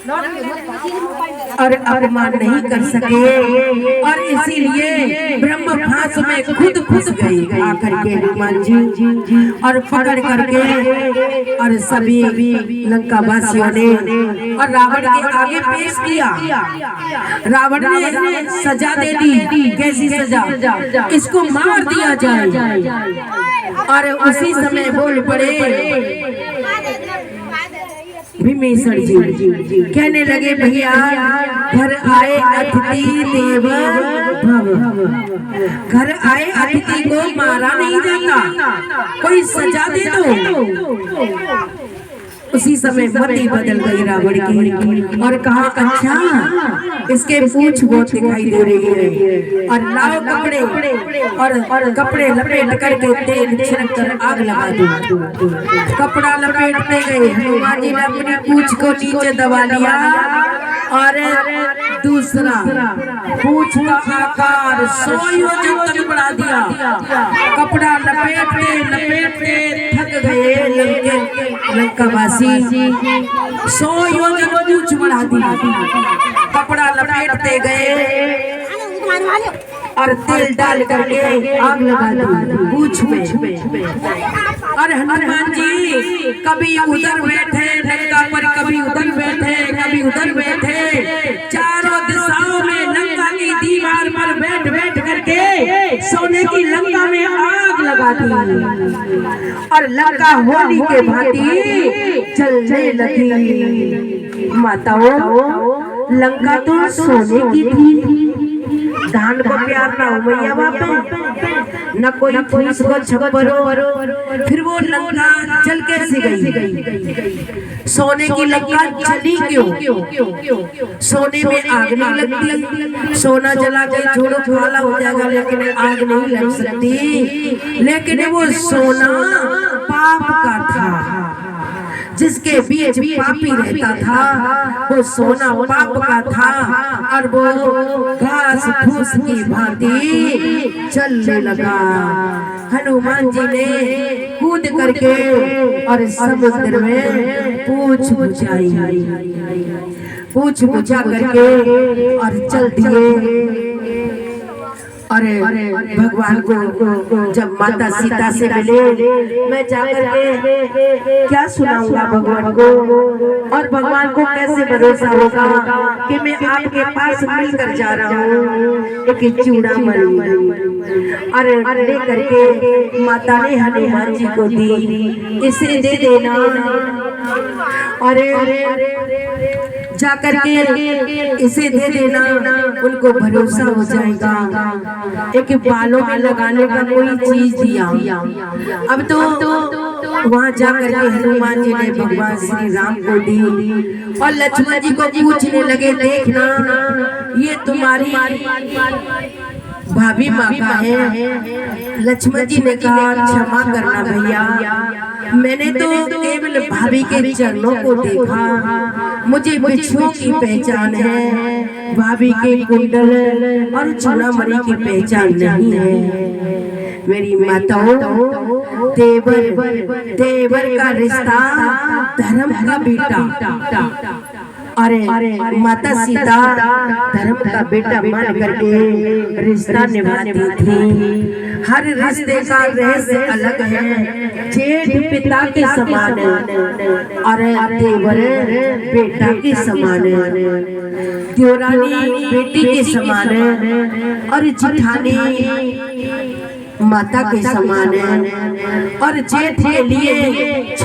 और अपमान नहीं कर सके और इसीलिए ब्रह्म फांस में खुद फंस गए आकर के हनुमान जी और पकड़ करके और सभी लंका वासियों ने और रावण के आगे पेश किया। रावण ने सजा दे दी। कैसी सजा? इसको मार दिया जाए। और उसी समय बोल पड़े विभीषण जी कहने लगे भैया घर आए अतिथि देव भव। घर आए अतिथि को मारा नहीं जाता, कोई सजा दे दो। उसी समय मति बदल गई रावण की और कहा अच्छा इसके पूंछ बहुत दिखाई दे रही है और लाओ कपड़े और कपड़े लपेट करके तेल छिड़क कर आग लगा दो। कपड़ा लपेटते गए। हनुमान जी ने अपनी पूंछ को नीचे दबा लिया और दूसरा पूंछ का आकार 100 योजन तक बढ़ा दिया। कपड़ा लपेटते लपेटते थक गए लंकावासी। 100 योजन पूंछ बढ़ा दी। कपड़ा लपेटते गए और तेल डाल करके आग लगा दी पूंछ में। और हनुमान जी कभी उधर बैठे लंका पर, कभी उधर बैठे, कभी उधर बैठे। चारों दिशाओं में लंका की दीवार पर बैठ बैठ करके सोने की लंका में आग लगा दी और लंका होली के भांति जलने लगी। माताओं लंका तो सोने की थी, धान को प्यार ना हो मैया बाप न कोई फूस को छप्परो। फिर वो लंका जल कैसे गई? सोने की लंका जली क्यों? सोने में आग नहीं लगती। सोना जला के छोड़ो काला हो जाएगा लेकिन आग नहीं लग सकती। लेकिन वो सोना पाप का था, जिसके बीच पापी रहता था वो सोना पाप का था और वो घास फूस की भांति चलने लगा। हनुमान जी ने कूद करके और समुद्र में पूंछ बुझा करके और चल दिए। अरे भगवान को जब माता सीता से मिले, मैं जाकर के क्या सुनाऊंगा भगवान को? और भगवान को कैसे भरोसा होगा कि मैं आपके पास मिलकर जा रहा हूँ एक चूड़ामणि। अरे ले करके माता ने हनुमान जी को दी, इसे दे देना। अरे जाकर के इसे दे देना, उनको भरोसा हो जाएगा। एक बालों में लगाने का कोई चीज दिया। अब तो वहाँ जाकर के हनुमान जी ने भगवान श्री राम को दी और लक्ष्मण जी को पूछने लगे देखना ये तुम्हारी भाभी माँ का है। लक्ष्मण जी ने कहा क्षमा करना भैया, मैंने तो केवल भाभी के चरणों को देखा, मुझे बिच्छुओं की पहचान है, भाभी के कुंडल और चूड़ामणि की पहचान नहीं है। मेरी माताओं देवर का रिश्ता धर्म का बेटा। अरे माता सीता धर्म का बेटा मान करके रिश्ता निभाती थी। हर रिश्ते का रहस्य अलग है। जेठ पिता के समान और देवर बेटा के समान, देवरानी बेटी के समान और जेठानी माता के समान और जेठ के लिए